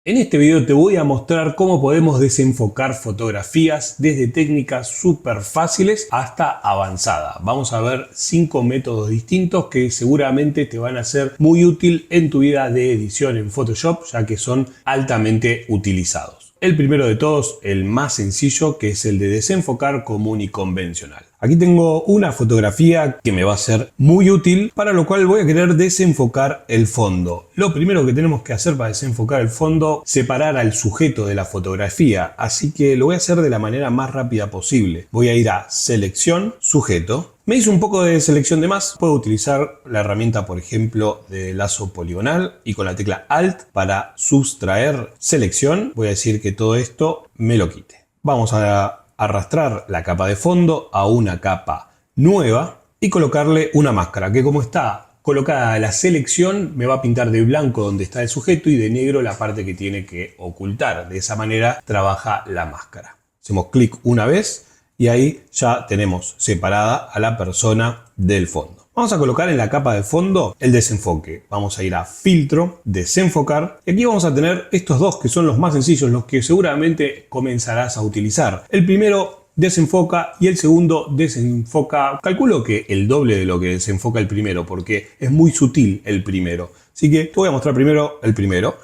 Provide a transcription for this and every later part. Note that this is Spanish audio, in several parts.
En este video te voy a mostrar cómo podemos desenfocar fotografías desde técnicas súper fáciles hasta avanzadas. Vamos a ver 5 métodos distintos que seguramente te van a ser muy útil en tu vida de edición en Photoshop, ya que son altamente utilizados. El primero de todos, el más sencillo, que es el de desenfocar común y convencional. Aquí tengo una fotografía que me va a ser muy útil, para lo cual voy a querer desenfocar el fondo. Lo primero que tenemos que hacer para desenfocar el fondo, separar al sujeto de la fotografía, así que lo voy a hacer de la manera más rápida posible. Voy a ir a Selección, Sujeto. Me hizo un poco de selección de más, puedo utilizar la herramienta, por ejemplo, de lazo poligonal y con la tecla Alt para sustraer selección. Voy a decir que todo esto me lo quite. Vamos a arrastrar la capa de fondo a una capa nueva y colocarle una máscara que, como está colocada la selección, me va a pintar de blanco donde está el sujeto y de negro la parte que tiene que ocultar. De esa manera trabaja la máscara. Hacemos clic una vez y ahí ya tenemos separada a la persona del fondo. Vamos a colocar en la capa de fondo el desenfoque. Vamos a ir a Filtro, Desenfocar. Y aquí vamos a tener estos dos que son los más sencillos, los que seguramente comenzarás a utilizar. El primero desenfoca y el segundo desenfoca, calculo que el doble de lo que desenfoca el primero, porque es muy sutil el primero. Así que te voy a mostrar primero el primero.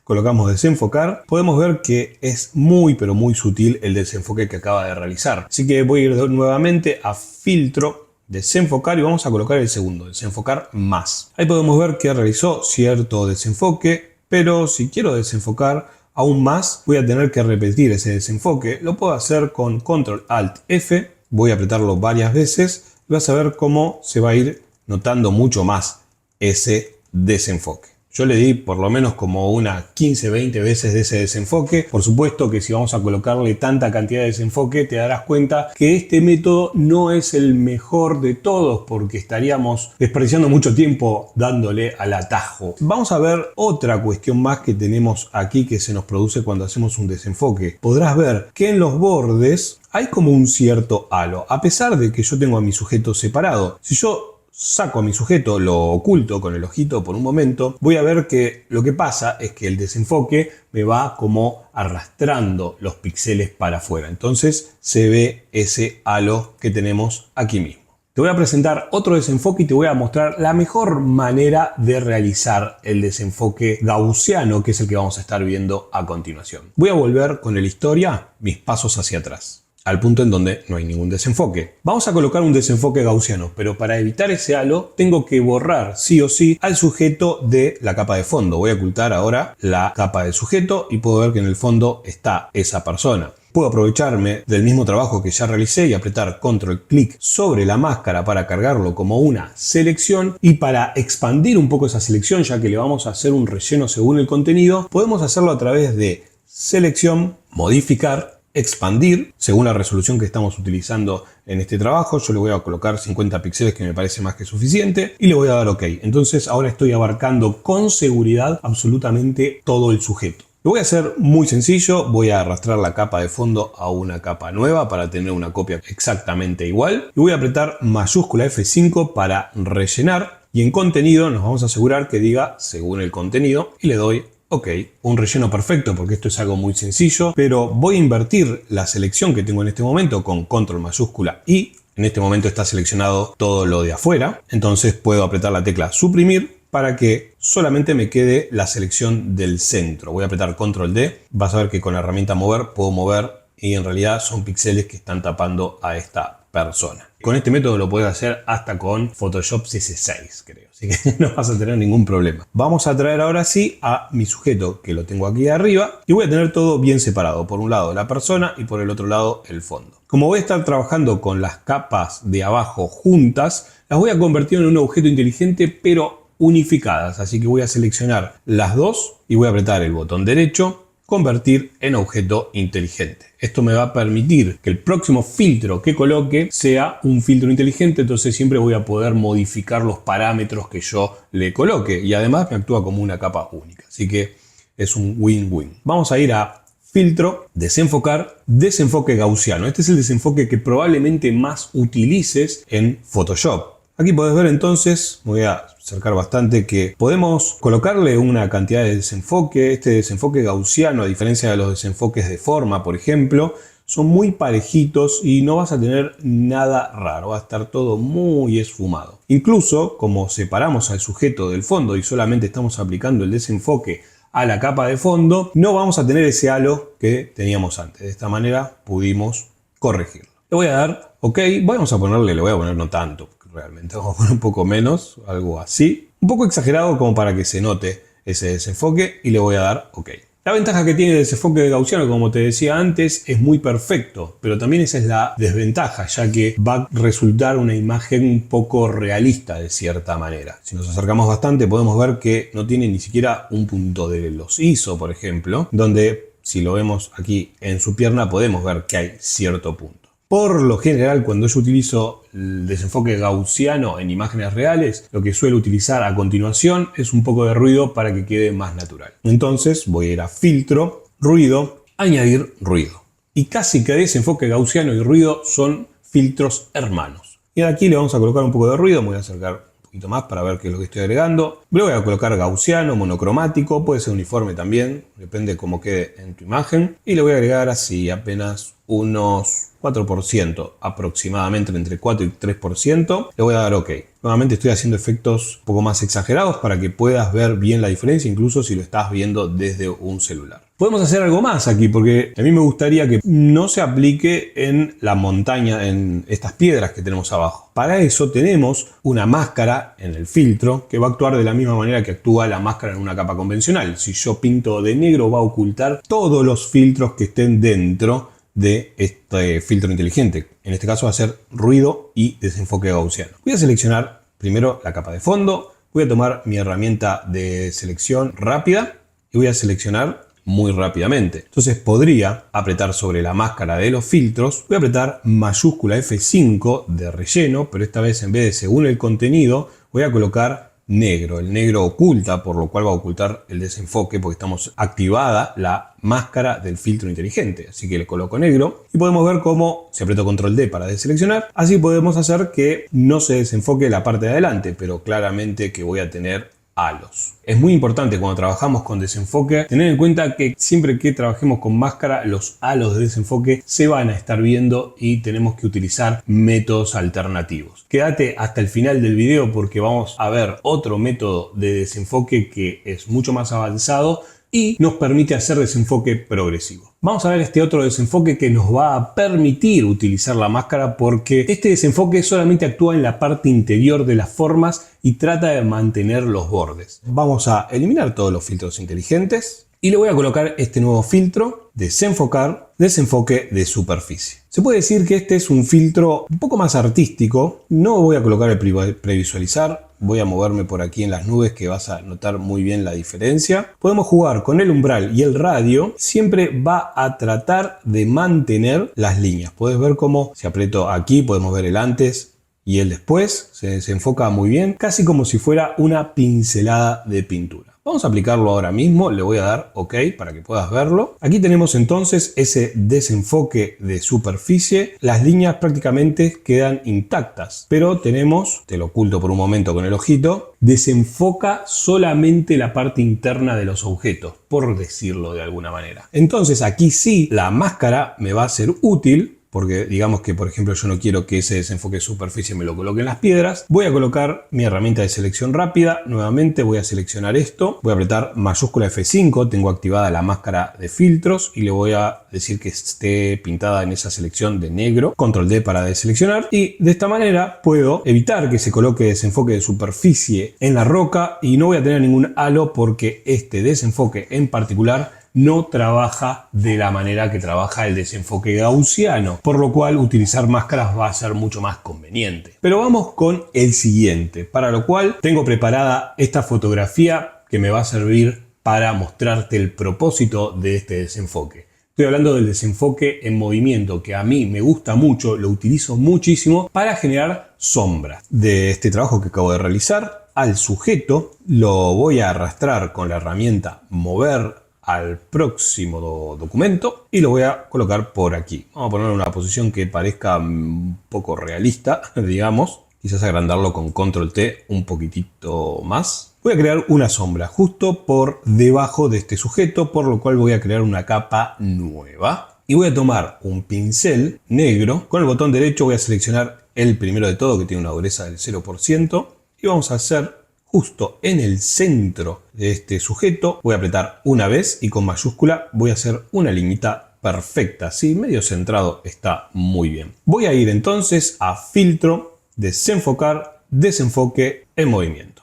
Colocamos desenfocar. Podemos ver que es muy pero muy sutil el desenfoque que acaba de realizar. Así que voy a ir nuevamente a Filtro, Desenfocar y vamos a colocar el segundo, desenfocar más. Ahí podemos ver que realizó cierto desenfoque, pero si quiero desenfocar aún más, voy a tener que repetir ese desenfoque. Lo puedo hacer con Control Alt F, voy a apretarlo varias veces y vas a ver cómo se va a ir notando mucho más ese desenfoque. Yo le di por lo menos como unas 15-20 veces de ese desenfoque. Por supuesto que si vamos a colocarle tanta cantidad de desenfoque, te darás cuenta que este método no es el mejor de todos, porque estaríamos desperdiciando mucho tiempo dándole al atajo. Vamos a ver otra cuestión más que tenemos aquí que se nos produce cuando hacemos un desenfoque. Podrás ver que en los bordes hay como un cierto halo, a pesar de que yo tengo a mi sujeto separado. Si yo saco a mi sujeto, lo oculto con el ojito por un momento, voy a ver que lo que pasa es que el desenfoque me va como arrastrando los píxeles para afuera. Entonces se ve ese halo que tenemos aquí mismo. Te voy a presentar otro desenfoque y te voy a mostrar la mejor manera de realizar el desenfoque gaussiano, que es el que vamos a estar viendo a continuación. Voy a volver con el historia, mis pasos hacia atrás, al punto en donde no hay ningún desenfoque. Vamos a colocar un desenfoque gaussiano, pero para evitar ese halo tengo que borrar sí o sí al sujeto de la capa de fondo. Voy a ocultar ahora la capa del sujeto y puedo ver que en el fondo está esa persona. Puedo aprovecharme del mismo trabajo que ya realicé y apretar control clic sobre la máscara para cargarlo como una selección, y para expandir un poco esa selección, ya que le vamos a hacer un relleno según el contenido, podemos hacerlo a través de selección, modificar, expandir según la resolución que estamos utilizando en este trabajo. Yo le voy a colocar 50 píxeles, que me parece más que suficiente, y le voy a dar OK. Entonces ahora estoy abarcando con seguridad absolutamente todo el sujeto. Lo voy a hacer muy sencillo, voy a arrastrar la capa de fondo a una capa nueva para tener una copia exactamente igual, y voy a apretar mayúscula F5 para rellenar, y en contenido nos vamos a asegurar que diga según el contenido y le doy OK. Un relleno perfecto, porque esto es algo muy sencillo, pero voy a invertir la selección que tengo en este momento con control mayúscula I. En este momento está seleccionado todo lo de afuera, entonces puedo apretar la tecla suprimir para que solamente me quede la selección del centro. Voy a apretar control D, vas a ver que con la herramienta mover puedo mover y en realidad son píxeles que están tapando a esta persona. Con este método lo puedes hacer hasta con Photoshop CS6, creo, así que no vas a tener ningún problema. Vamos a traer ahora sí a mi sujeto, que lo tengo aquí arriba, y voy a tener todo bien separado. Por un lado la persona y por el otro lado el fondo. Como voy a estar trabajando con las capas de abajo juntas, las voy a convertir en un objeto inteligente, pero unificadas. Así que voy a seleccionar las dos y voy a apretar el botón derecho, convertir en objeto inteligente. Esto me va a permitir que el próximo filtro que coloque sea un filtro inteligente, entonces siempre voy a poder modificar los parámetros que yo le coloque, y además me actúa como una capa única. Así que es un win-win. Vamos a ir a Filtro, Desenfocar, Desenfoque gaussiano. Este es el desenfoque que probablemente más utilices en Photoshop. Aquí podés ver entonces, me voy a acercar bastante, que podemos colocarle una cantidad de desenfoque. Este desenfoque gaussiano, a diferencia de los desenfoques de forma, por ejemplo, son muy parejitos y no vas a tener nada raro, va a estar todo muy esfumado. Incluso, como separamos al sujeto del fondo y solamente estamos aplicando el desenfoque a la capa de fondo, no vamos a tener ese halo que teníamos antes. De esta manera pudimos corregirlo. Le voy a dar OK, vamos a ponerle, le voy a poner no tanto, realmente vamos a poner un poco menos, algo así. Un poco exagerado como para que se note ese desenfoque y le voy a dar OK. La ventaja que tiene el desenfoque gaussiano, como te decía antes, es muy perfecto, pero también esa es la desventaja, ya que va a resultar una imagen un poco realista de cierta manera. Si nos acercamos bastante podemos ver que no tiene ni siquiera un punto de los ISO, por ejemplo, donde si lo vemos aquí en su pierna podemos ver que hay cierto punto. Por lo general, cuando yo utilizo el desenfoque gaussiano en imágenes reales, lo que suelo utilizar a continuación es un poco de ruido para que quede más natural. Entonces voy a ir a Filtro, Ruido, Añadir ruido. Y casi que desenfoque gaussiano y ruido son filtros hermanos. Y aquí le vamos a colocar un poco de ruido, me voy a acercar un poquito más para ver qué es lo que estoy agregando. Le voy a colocar gaussiano, monocromático, puede ser uniforme también, depende de cómo quede en tu imagen. Y le voy a agregar así apenas unos 4% aproximadamente, entre 4 y 3%. Le voy a dar OK. Nuevamente estoy haciendo efectos un poco más exagerados para que puedas ver bien la diferencia, incluso si lo estás viendo desde un celular. Podemos hacer algo más aquí, porque a mí me gustaría que no se aplique en la montaña, en estas piedras que tenemos abajo. Para eso tenemos una máscara en el filtro que va a actuar de la misma manera que actúa la máscara en una capa convencional. Si yo pinto de negro, va a ocultar todos los filtros que estén dentro de este filtro inteligente. En este caso va a ser ruido y desenfoque gaussiano. Voy a seleccionar primero la capa de fondo, voy a tomar mi herramienta de selección rápida y voy a seleccionar muy rápidamente. Entonces podría apretar sobre la máscara de los filtros, voy a apretar mayúscula F5 de relleno, pero esta vez en vez de según el contenido, voy a colocar negro. El negro oculta, por lo cual va a ocultar el desenfoque porque estamos activada la máscara del filtro inteligente. Así que le coloco negro y podemos ver cómo, si aprieto control D para deseleccionar, así podemos hacer que no se desenfoque la parte de adelante, pero claramente que voy a tener halos. Es muy importante cuando trabajamos con desenfoque tener en cuenta que siempre que trabajemos con máscara, los halos de desenfoque se van a estar viendo y tenemos que utilizar métodos alternativos. Quédate hasta el final del video porque vamos a ver otro método de desenfoque que es mucho más avanzado y nos permite hacer desenfoque progresivo. Vamos a ver este otro desenfoque que nos va a permitir utilizar la máscara porque este desenfoque solamente actúa en la parte interior de las formas y trata de mantener los bordes. Vamos a eliminar todos los filtros inteligentes y le voy a colocar este nuevo filtro, desenfocar, desenfoque de superficie. Se puede decir que este es un filtro un poco más artístico. No voy a colocar el previsualizar. Voy a moverme por aquí en las nubes que vas a notar muy bien la diferencia. Podemos jugar con el umbral y el radio. Siempre va a tratar de mantener las líneas. Puedes ver cómo si aprieto aquí podemos ver el antes y el después. Se desenfoca muy bien, casi como si fuera una pincelada de pintura. Vamos a aplicarlo ahora mismo, le voy a dar OK para que puedas verlo. Aquí tenemos entonces ese desenfoque de superficie. Las líneas prácticamente quedan intactas, pero tenemos, te lo oculto por un momento con el ojito, desenfoca solamente la parte interna de los objetos, por decirlo de alguna manera. Entonces aquí sí, la máscara me va a ser útil. Porque digamos que, por ejemplo, yo no quiero que ese desenfoque de superficie me lo coloque en las piedras. Voy a colocar mi herramienta de selección rápida. Nuevamente voy a seleccionar esto. Voy a apretar mayúscula F5. Tengo activada la máscara de filtros y le voy a decir que esté pintada en esa selección de negro. Control D para deseleccionar. Y de esta manera puedo evitar que se coloque desenfoque de superficie en la roca y no voy a tener ningún halo porque este desenfoque en particular no trabaja de la manera que trabaja el desenfoque gaussiano, por lo cual utilizar máscaras va a ser mucho más conveniente. Pero vamos con el siguiente, para lo cual tengo preparada esta fotografía que me va a servir para mostrarte el propósito de este desenfoque. Estoy hablando del desenfoque en movimiento, que a mí me gusta mucho, lo utilizo muchísimo para generar sombras. De este trabajo que acabo de realizar, al sujeto lo voy a arrastrar con la herramienta mover al próximo documento y lo voy a colocar por aquí. Vamos a poner en una posición que parezca un poco realista, digamos. quizás agrandarlo con Control T un poquitito más. Voy a crear una sombra justo por debajo de este sujeto, por lo cual voy a crear una capa nueva. Y voy a tomar un pincel negro, con el botón derecho voy a seleccionar el primero de todo que tiene una dureza del 0% y vamos a hacer justo en el centro de este sujeto, voy a apretar una vez y con mayúscula voy a hacer una liñita perfecta, ¿sí? Medio centrado está muy bien. Voy a ir entonces a filtro, desenfocar, desenfoque en movimiento.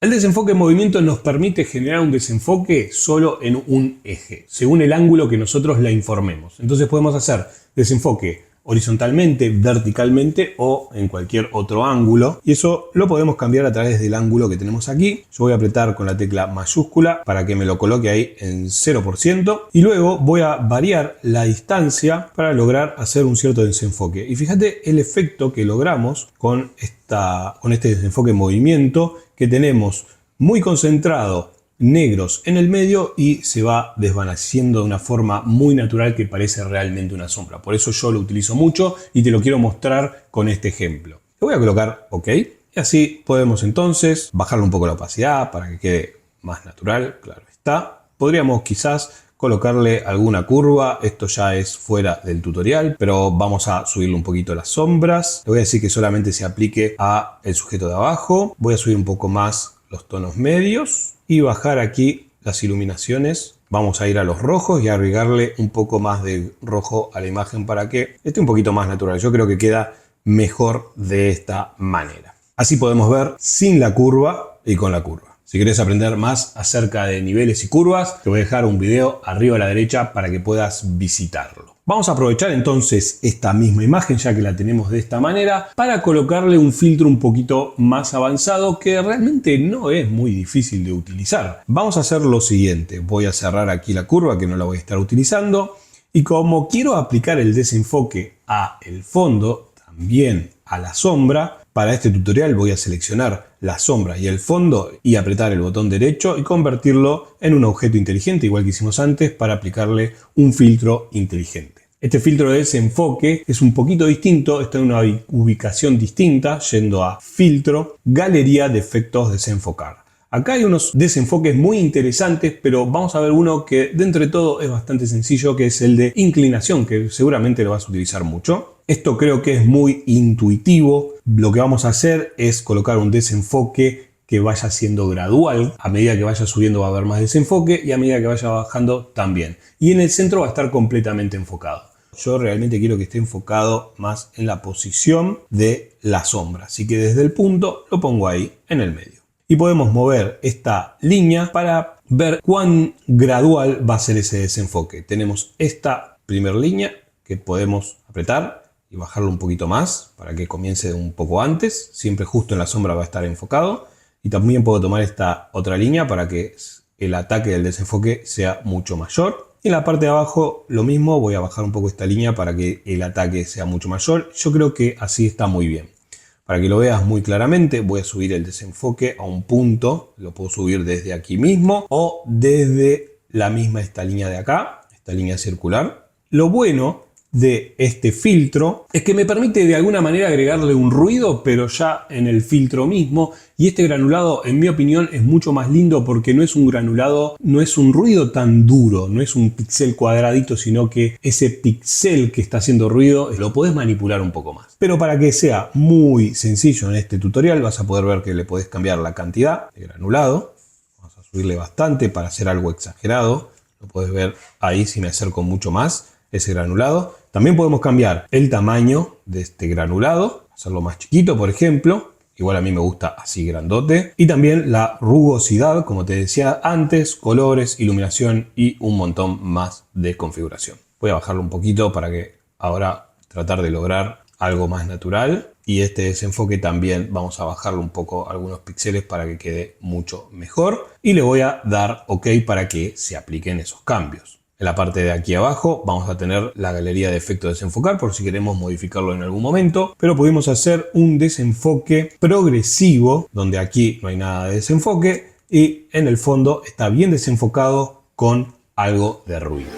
El desenfoque en movimiento nos permite generar un desenfoque solo en un eje, según el ángulo que nosotros la informemos. Entonces podemos hacer desenfoque horizontalmente, verticalmente o en cualquier otro ángulo. Y eso lo podemos cambiar a través del ángulo que tenemos aquí. Yo voy a apretar con la tecla mayúscula para que me lo coloque ahí en 0%. Y luego voy a variar la distancia para lograr hacer un cierto desenfoque. Y fíjate el efecto que logramos con este desenfoque en movimiento, que tenemos muy concentrado negros en el medio y se va desvaneciendo de una forma muy natural que parece realmente una sombra. Por eso yo lo utilizo mucho y te lo quiero mostrar con este ejemplo. Le voy a colocar OK y así podemos entonces bajarle un poco la opacidad para que quede más natural, claro está. Podríamos quizás colocarle alguna curva, esto ya es fuera del tutorial, pero vamos a subirle un poquito las sombras. Le voy a decir que solamente se aplique a el sujeto de abajo. Voy a subir un poco más los tonos medios y bajar aquí las iluminaciones. Vamos a ir a los rojos y agregarle un poco más de rojo a la imagen para que esté un poquito más natural. Yo creo que queda mejor de esta manera. Así podemos ver sin la curva y con la curva. Si querés aprender más acerca de niveles y curvas, te voy a dejar un video arriba a la derecha para que puedas visitarlo. Vamos a aprovechar entonces esta misma imagen, ya que la tenemos de esta manera, para colocarle un filtro un poquito más avanzado que realmente no es muy difícil de utilizar. Vamos a hacer lo siguiente. Voy a cerrar aquí la curva que no la voy a estar utilizando. Y como quiero aplicar el desenfoque a el fondo, también a la sombra, para este tutorial voy a seleccionar la sombra y el fondo y apretar el botón derecho y convertirlo en un objeto inteligente, igual que hicimos antes, para aplicarle un filtro inteligente. Este filtro de desenfoque es un poquito distinto, está en una ubicación distinta, yendo a filtro, galería de efectos desenfocar. Acá hay unos desenfoques muy interesantes, pero vamos a ver uno que dentro de todo es bastante sencillo, que es el de inclinación, que seguramente lo vas a utilizar mucho. Esto creo que es muy intuitivo. Lo que vamos a hacer es colocar un desenfoque que vaya siendo gradual. A medida que vaya subiendo va a haber más desenfoque y a medida que vaya bajando también. Y en el centro va a estar completamente enfocado. Yo realmente quiero que esté enfocado más en la posición de la sombra. Así que desde el punto lo pongo ahí en el medio. Y podemos mover esta línea para ver cuán gradual va a ser ese desenfoque. Tenemos esta primera línea que podemos apretar y bajarlo un poquito más para que comience un poco antes. Siempre justo en la sombra va a estar enfocado. Y también puedo tomar esta otra línea para que el ataque del desenfoque sea mucho mayor. Y en la parte de abajo lo mismo, voy a bajar un poco esta línea para que el ataque sea mucho mayor. Yo creo que así está muy bien. Para que lo veas muy claramente, voy a subir el desenfoque a un punto. Lo puedo subir desde aquí mismo o desde la misma esta línea de acá, esta línea circular. Lo bueno de este filtro es que me permite de alguna manera agregarle un ruido, pero ya en el filtro mismo. Y este granulado, en mi opinión, es mucho más lindo porque no es un granulado, no es un ruido tan duro, no es un pixel cuadradito, sino que ese pixel que está haciendo ruido lo podés manipular un poco más. Pero para que sea muy sencillo en este tutorial, vas a poder ver que le podés cambiar la cantidad de granulado. Vamos a subirle bastante para hacer algo exagerado. Lo podés ver ahí si me acerco mucho más, ese granulado. También podemos cambiar el tamaño de este granulado, hacerlo más chiquito, por ejemplo. Igual a mí me gusta así grandote. Y también la rugosidad, como te decía antes, colores, iluminación y un montón más de configuración. Voy a bajarlo un poquito para que ahora tratar de lograr algo más natural. Y este desenfoque también vamos a bajarlo un poco algunos píxeles para que quede mucho mejor. Y le voy a dar OK para que se apliquen esos cambios. En la parte de aquí abajo vamos a tener la galería de efectos desenfocar por si queremos modificarlo en algún momento, pero pudimos hacer un desenfoque progresivo donde aquí no hay nada de desenfoque y en el fondo está bien desenfocado con algo de ruido.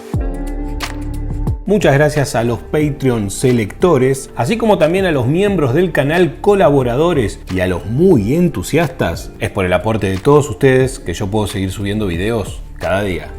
Muchas gracias a los Patreon selectores, así como también a los miembros del canal colaboradores y a los muy entusiastas. Es por el aporte de todos ustedes que yo puedo seguir subiendo videos cada día.